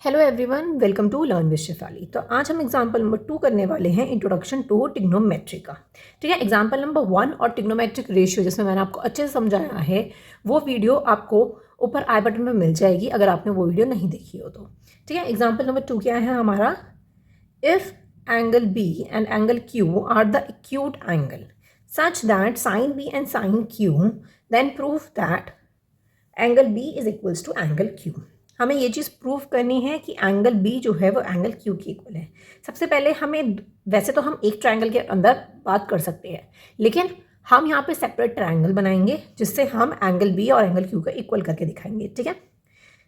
Hello everyone, welcome to learn with Shefali. तो आज हम एग्जांपल नंबर 2 करने वाले हैं, इंट्रोडक्शन टू ट्रिग्नोमेट्री का। ठीक है, एग्जांपल नंबर 1 और ट्रिग्नोमेट्रिक रेशियो जिसमें मैंने आपको अच्छे से समझाया है, वो वीडियो आपको ऊपर आई बटन में मिल जाएगी अगर आपने वो वीडियो नहीं देखी हो तो। ठीक है, एग्जाम्पल नंबर 2 क्या है हमारा? If angle B and angle Q are the acute angle such that sine B and sine Q, then prove that angle B is equals to angle Q. हमें ये चीज़ प्रूव करनी है कि एंगल बी जो है वो एंगल क्यू के equal है। सबसे पहले हमें, वैसे तो हम एक ट्रायंगल के अंदर बात कर सकते हैं, लेकिन हम यहाँ पे सेपरेट ट्रायंगल बनाएंगे जिससे हम एंगल बी और एंगल क्यू का इक्वल करके दिखाएंगे। ठीक है,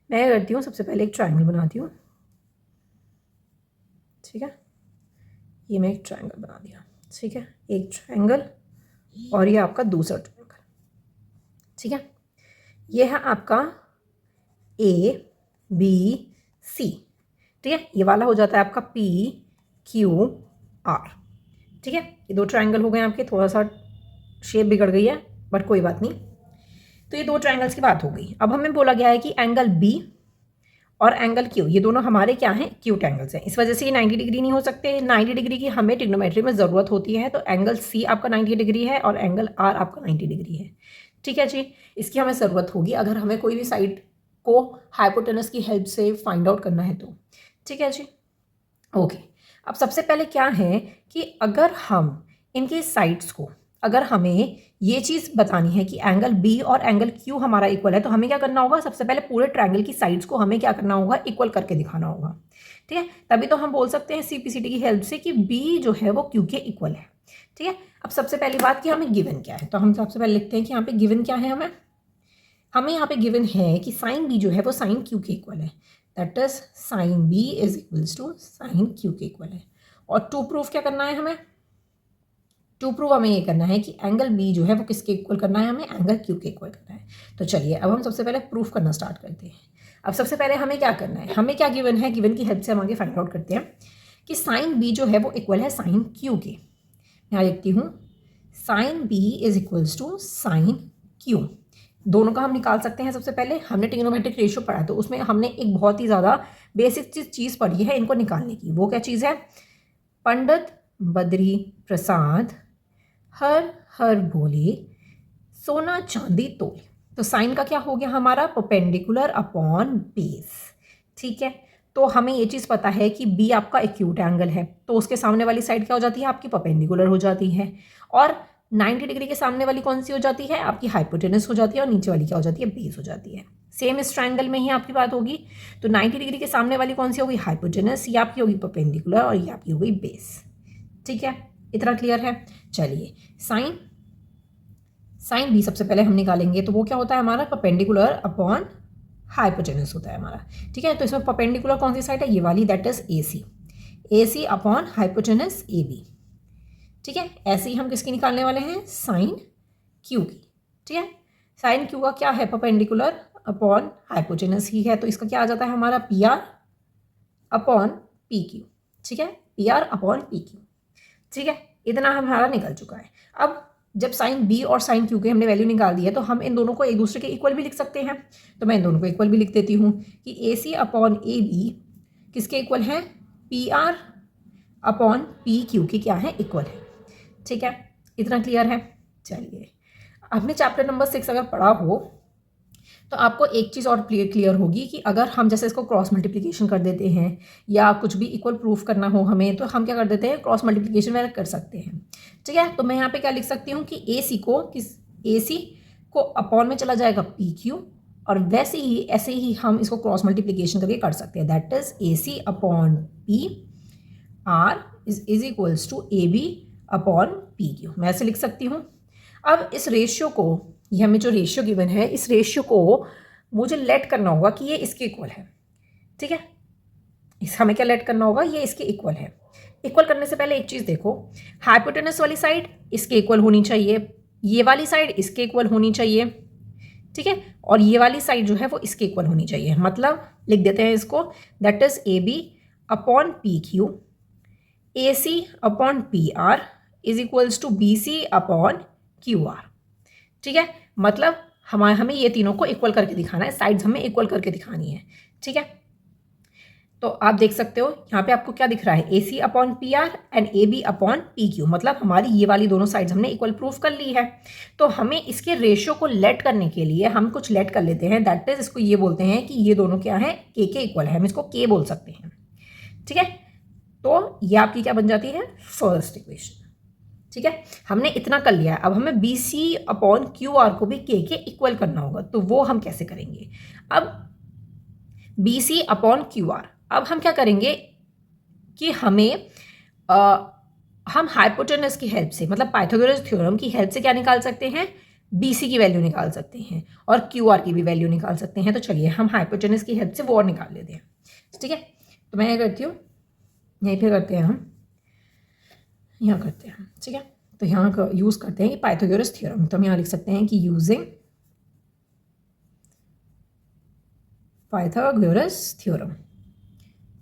मैं करती हूँ, सबसे पहले एक ट्रायंगल बनाती हूँ। ठीक है, ये मैं एक ट्रायंगल बना दिया। ठीक है, एक ट्रायंगल और ये आपका दूसरा ट्रायंगल। ठीक है, ये है आपका ए बी सी। ठीक है, ये वाला हो जाता है आपका पी क्यू आर। ठीक है, ये दो ट्रायंगल हो गए आपके। थोड़ा सा शेप बिगड़ गई है बट कोई बात नहीं। तो ये दो ट्रायंगल्स की बात हो गई। अब हमें बोला गया है कि एंगल बी और एंगल क्यू, ये दोनों हमारे क्या हैं? एक्यूट एंगल्स हैं। इस वजह से ये 90 डिग्री नहीं हो सकते। 90 डिग्री की हमें ट्रिग्नोमेट्री में ज़रूरत होती है। तो एंगल सी आपका 90 डिग्री है और एंगल आर आपका 90 डिग्री है। ठीक है जी, इसकी हमें ज़रूरत होगी अगर हमें कोई भी साइड को हाइपोटेनस की हेल्प से फाइंड आउट करना है तो। ठीक है जी, ओके। अब सबसे पहले क्या है कि अगर हम इनके साइड्स को, अगर हमें ये चीज़ बतानी है कि एंगल बी और एंगल क्यू हमारा इक्वल है, तो हमें क्या करना होगा? सबसे पहले पूरे ट्रायंगल की साइड्स को हमें क्या करना होगा? इक्वल करके दिखाना होगा। ठीक है, तभी तो हम बोल सकते हैं सीपीसीटी की हेल्प से कि बी जो है वो क्यू के इक्वल है। ठीक है, अब सबसे पहली बात कि हमें गिवन क्या है, तो हम सबसे पहले लिखते हैं कि यहाँ पे गिवन क्या है। हमें यहाँ पे गिवन है कि साइन बी जो है वो साइन क्यू के इक्वल है। That is sine B is equals to sine Q के इक्वल है। और टू प्रूफ क्या करना है हमें? टू प्रूव हमें ये करना है कि एंगल बी जो है वो किसके इक्वल करना है? हमें एंगल क्यू के इक्वल करना है। तो चलिए अब हम सबसे पहले प्रूफ करना स्टार्ट करते हैं। अब सबसे पहले हमें क्या करना है? हमें क्या गिवन है? गिवन की हेल्प से हम आगे फाइंड आउट करते हैं कि साइन बी जो है वो इक्वल है साइन क्यू के। यहाँ लिखती हूँ sine B is equals to sine Q. दोनों का हम निकाल सकते हैं। सबसे पहले हमने ट्रिग्नोमेट्रिक रेशियो पढ़ा, तो उसमें हमने एक बहुत ही ज़्यादा बेसिक चीज़ पढ़ी है इनको निकालने की। वो क्या चीज़ है? पंडित बद्री प्रसाद हर हर बोले सोना चांदी तोले। तो साइन का क्या हो गया हमारा? Perpendicular upon base. ठीक है, तो हमें ये चीज़ पता है कि बी आपका एक्यूट एंगल है, तो उसके सामने वाली साइड क्या हो जाती है? आपकी परपेंडिकुलर हो जाती है। और 90 डिग्री के सामने वाली कौन सी हो जाती है? आपकी हाइपोटेनस हो जाती है। और नीचे वाली क्या हो जाती है? बेस हो जाती है। सेम इस ट्रायंगल में ही आपकी बात होगी। तो 90 डिग्री के सामने वाली कौन सी होगी? हाइपोटेनस। ये आपकी होगी परपेंडिकुलर और ये आपकी होगी बेस। ठीक है, इतना क्लियर है? चलिए, साइन साइन बी सबसे पहले हम निकालेंगे, तो वो क्या होता है हमारा? परपेंडिकुलर अपॉन हाइपोटेनस होता है हमारा। ठीक है, तो इसमें परपेंडिकुलर कौन सी साइड है? ये वाली, that is A C. A C upon hypotenuse A B. ठीक है, ऐसे ही हम किसकी निकालने वाले हैं? साइन क्यू की। ठीक है, साइन क्यू का क्या है? परपेंडिकुलर अपॉन हाइपोटेनस ही है, तो इसका क्या आ जाता है हमारा? P R upon P Q. ठीक है, P R upon P Q. ठीक है, इतना हमारा निकल चुका है। अब जब साइन बी और साइन क्यू की हमने वैल्यू निकाल दी है, तो हम इन दोनों को एक दूसरे के इक्वल भी लिख सकते हैं। तो मैं इन दोनों को इक्वल भी लिख देती हूँ कि ए सी अपॉन ए बी किसके इक्वल है? P R upon P Q की क्या है? इक्वल है। ठीक है, इतना क्लियर है? चलिए, आपने चैप्टर नंबर 6 अगर पढ़ा हो तो आपको एक चीज़ और क्लियर होगी कि अगर हम जैसे इसको क्रॉस मल्टीप्लिकेशन कर देते हैं या कुछ भी इक्वल प्रूफ करना हो हमें, तो हम क्या कर देते हैं? क्रॉस मल्टीप्लिकेशन वगैरह कर सकते हैं। ठीक है, तो मैं यहाँ पे क्या लिख सकती हूँ कि ए सी को अपॉन में चला जाएगा पी क्यू, और वैसे ही ऐसे ही हम इसको क्रॉस मल्टीप्लिकेशन करके कर सकते हैं। That is A C upon P R is equals to A B upon P Q. मैं ऐसे लिख सकती हूँ। अब इस रेशियो को, ये हमें जो रेशियो गिवन है, इस रेशियो को मुझे लेट करना होगा कि ये इसके इक्वल है। ठीक है, इस हमें क्या लेट करना होगा? ये इसके इक्वल है। इक्वल करने से पहले एक चीज़ देखो, हाइपोटेनस वाली साइड इसके इक्वल होनी चाहिए, ये वाली साइड इसके इक्वल होनी चाहिए। ठीक है, और ये वाली साइड जो है वो इसके इक्वल होनी चाहिए। मतलब लिख देते हैं इसको, that is A B upon P Q, A C upon P R is equals to B C upon Q R. ठीक है, मतलब हमें ये तीनों को इक्वल करके दिखाना है, साइड्स हमें इक्वल करके दिखानी है। ठीक है, तो आप देख सकते हो यहाँ पे आपको क्या दिख रहा है, AC upon PR and AB upon PQ, मतलब हमारी ये वाली दोनों साइड्स हमने इक्वल प्रूफ कर ली है। तो हमें इसके रेशियो को लेट करने के लिए हम कुछ लेट कर लेते हैं, दैट इज इसको ये बोलते हैं कि ये दोनों क्या है, K के इक्वल है, हम इसको K बोल सकते हैं। ठीक है, तो ये आपकी क्या बन जाती है, फर्स्ट इक्वेशन। ठीक है, हमने इतना कर लिया है, अब हमें BC अपॉन QR को भी K के इक्वल करना होगा। तो वो हम कैसे करेंगे, अब BC अपॉन QR, अब हम क्या करेंगे कि हम हाइपोटेनस की हेल्प से, मतलब पाइथागोरस थ्योरम की हेल्प से क्या निकाल सकते हैं, BC की वैल्यू निकाल सकते हैं और QR की भी वैल्यू निकाल सकते हैं। तो चलिए हम हाइपोटेनस की हेल्प से वो और निकाल लेते हैं। ठीक है, तो मैं क्या करती हूँ, यहीं पे करते हैं हम, यहाँ करते हैं। ठीक है, तो यहाँ यूज़ करते हैं कि पाइथागोरस थ्योरम, तो हम यहाँ लिख सकते हैं कि यूजिंग पाइथागोरस थ्योरम।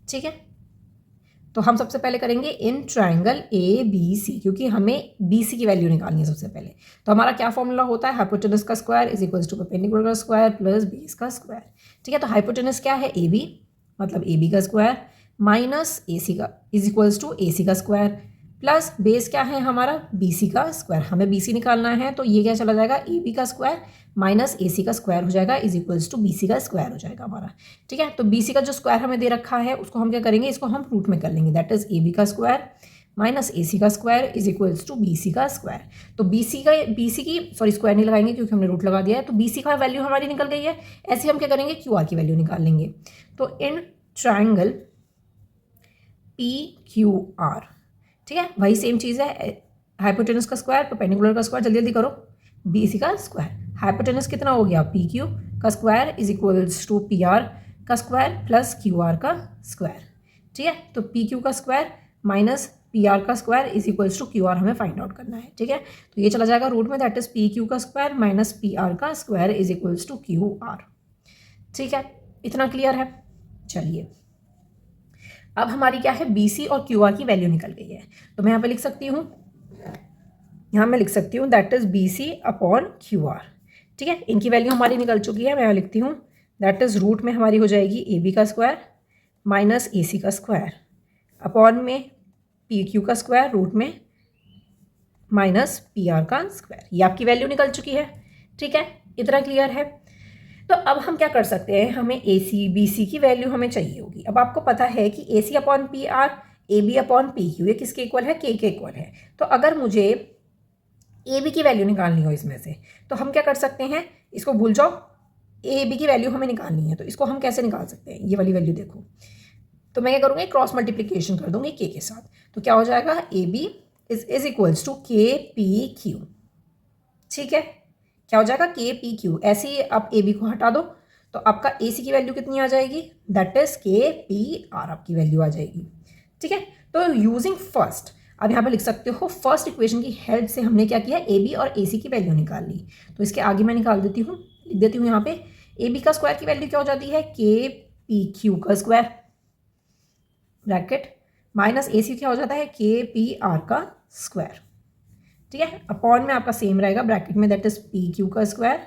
ठीक है, तो हम सबसे पहले करेंगे इन ट्राइंगल ABC, क्योंकि हमें BC की वैल्यू निकालनी है सबसे पहले। तो हमारा क्या फॉर्मूला होता है, हाइपोटेनस का square is equals to perpendicular का स्क्वायर प्लस बेस का स्क्वायर। ठीक है, तो हाइपोटेनस क्या है, AB, मतलब AB का स्क्वायर माइनस AC का इज इक्वल्स टू AC का स्क्वायर प्लस बेस क्या है हमारा, BC का स्क्वायर। हमें BC निकालना है, तो ये क्या चला जाएगा, AB का स्क्वायर माइनस AC का स्क्वायर हो जाएगा इज इक्वल्स टू BC का स्क्वायर हो जाएगा हमारा। ठीक है, तो BC का जो स्क्वायर हमें दे रखा है उसको हम क्या करेंगे, इसको हम रूट में कर लेंगे, दैट इज AB का स्क्वायर माइनस AC का square is equals to BC का स्क्वायर। तो BC की सॉरी स्क्वायर नहीं लगाएंगे क्योंकि हमने रूट लगा दिया है, तो BC का वैल्यू हमारी निकल गई है। ऐसे हम क्या करेंगे, QR की वैल्यू निकाल लेंगे। तो इन ट्राइंगल PQR, ठीक है, वही सेम चीज़ है, हाइपोटेनस का स्क्वायर परपेंडिकुलर का स्क्वायर, जल्दी जल्दी करो, BC का स्क्वायर, हाइपोटेनस कितना हो गया, PQ का square is equals to PR का स्क्वायर प्लस QR का स्क्वायर। ठीक है, तो PQ का स्क्वायर माइनस PR का square is equals to QR हमें फाइंड आउट करना है। ठीक है, तो ये चला जाएगा रूट में, दैट इज PQ का स्क्वायर माइनस PR का square is equals to QR। ठीक है, इतना क्लियर है। चलिए अब हमारी क्या है, BC और QR की वैल्यू निकल गई है, तो मैं यहाँ पे लिख सकती हूँ, यहाँ मैं लिख सकती हूँ that is BC upon QR। ठीक है, इनकी वैल्यू हमारी निकल चुकी है, मैं यहाँ लिखती हूँ दैट इज रूट में हमारी हो जाएगी AB का स्क्वायर माइनस AC का स्क्वायर अपॉन में PQ का स्क्वायर रूट में माइनस PR का स्क्वायर। ये आपकी वैल्यू निकल चुकी है। ठीक है, इतना क्लियर है। तो अब हम क्या कर सकते हैं, हमें AC BC की वैल्यू हमें चाहिए होगी। अब आपको पता है कि AC upon PR AB upon PQ ये किसके इक्वल है, K के इक्वल है। तो अगर मुझे AB की वैल्यू निकालनी हो इसमें से, तो हम क्या कर सकते हैं, इसको भूल जाओ, AB की वैल्यू हमें निकालनी है, तो इसको हम कैसे निकाल सकते हैं, ये वाली वैल्यू देखो, तो मैं क्या करूँगी, क्रॉस मल्टीप्लिकेशन कर दूँगी K के साथ, तो क्या हो जाएगा, AB is equals to KPQ। ठीक है, क्या हो जाएगा, KPQ। ऐसे ही आप AB को हटा दो तो आपका AC की वैल्यू कितनी आ जाएगी, दैट इज KPR आपकी वैल्यू आ जाएगी। ठीक है, तो यूजिंग फर्स्ट, अब यहाँ पे लिख सकते हो फर्स्ट इक्वेशन की हेल्प से हमने क्या किया, AB और AC की वैल्यू निकाल ली। तो इसके आगे मैं निकाल देती हूँ, लिख देती हूँ यहाँ पे, AB का स्क्वायर की वैल्यू क्या हो जाती है, KPQ का स्क्वायर ब्रैकेट माइनस AC क्या हो जाता है, KPR का स्क्वायर। ठीक है, अपॉन में आपका सेम रहेगा ब्रैकेट में, दैट इज PQ का स्क्वायर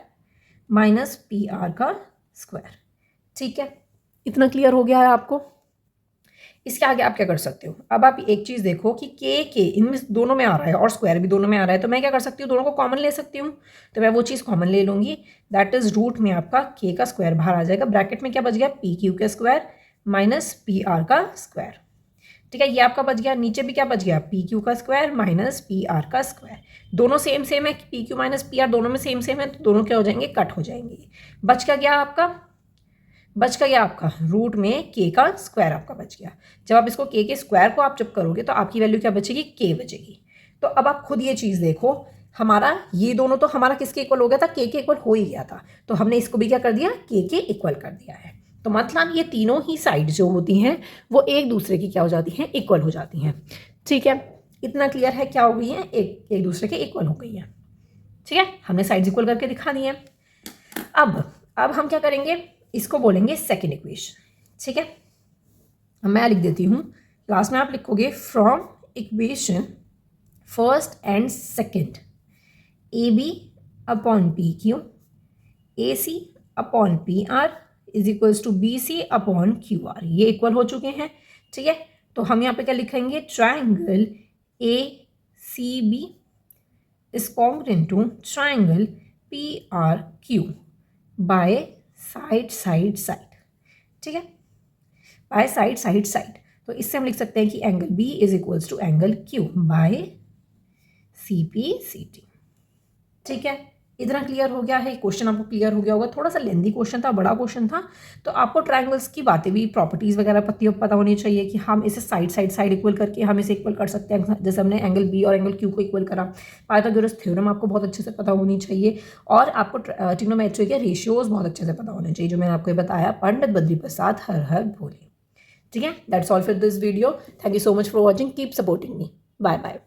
माइनस PR का स्क्वायर। ठीक है, इतना क्लियर हो गया है आपको। इसके आगे आप क्या कर सकते हो, अब आप एक चीज़ देखो कि K इनमें दोनों में आ रहा है और स्क्वायर भी दोनों में आ रहा है, तो मैं क्या कर सकती हूँ, दोनों को कॉमन ले सकती हूँ। तो मैं वो चीज़ कॉमन ले लूँगी, दैट इज रूट में आपका K का स्क्वायर बाहर आ जाएगा, ब्रैकेट में क्या बच गया, PQ का स्क्वायर माइनस PR का स्क्वायर। ठीक है, ये आपका बच गया, नीचे भी क्या बच गया, PQ का स्क्वायर माइनस PR का स्क्वायर। दोनों सेम सेम है, PQ माइनस PR दोनों में सेम सेम है, तो दोनों क्या हो जाएंगे, कट हो जाएंगे। बच क्या गया आपका, बच का गया आपका रूट में K का स्क्वायर आपका बच गया। जब आप इसको K के स्क्वायर को आप जब करोगे तो आपकी वैल्यू क्या बचेगी, K बचेगी। तो अब आप खुद ये चीज़ देखो, हमारा ये दोनों तो हमारा किसके इक्वल हो गया था, K के इक्वल हो ही गया था, तो हमने इसको भी क्या कर दिया, K के इक्वल कर दिया है। तो मतलब ये तीनों ही साइड जो होती हैं वो एक दूसरे की क्या हो जाती हैं, इक्वल हो जाती हैं। ठीक है, इतना क्लियर है, क्या हो गई है, एक दूसरे के इक्वल हो गई है। ठीक है, हमने साइड्स इक्वल करके दिखा दी है। अब हम क्या करेंगे, इसको बोलेंगे सेकेंड इक्वेशन। ठीक है, अब मैं लिख देती हूँ, लास्ट में आप लिखोगे from equation first and second AB upon PQ AC upon PR is equals to B C upon Q R, ये इक्वल हो चुके हैं, ठीक है। तो हम यहाँ पे क्या लिखेंगे, triangle A C B is congruent to triangle P R Q by side side side, ठीक है, बाय साइड साइड साइड। तो इससे हम लिख सकते हैं कि angle B is equals to angle Q by C P C T, ठीक है। इतना क्लियर हो गया है, क्वेश्चन आपको क्लियर हो गया होगा। थोड़ा सा लेंदी क्वेश्चन था, बड़ा क्वेश्चन था, तो आपको ट्रायंगल्स की बातें भी, प्रॉपर्टीज़ वगैरह पता होनी चाहिए कि हम इसे साइड साइड साइड इक्वल करके हम इसे इक्वल कर सकते हैं, जैसे हमने एंगल बी और एंगल क्यू को इक्वल करा। पाइथागोरस थ्योरम आपको बहुत अच्छे से पता होनी चाहिए, और आपको ट्रिग्नोमेट्री के रेशियोज बहुत अच्छे से पता होने चाहिए, जो मैंने आपको बताया पंडित बद्री प्रसाद हर हर भोले, ठीक है। That's all for this video. Thank you so much for watching, keep supporting me, bye bye.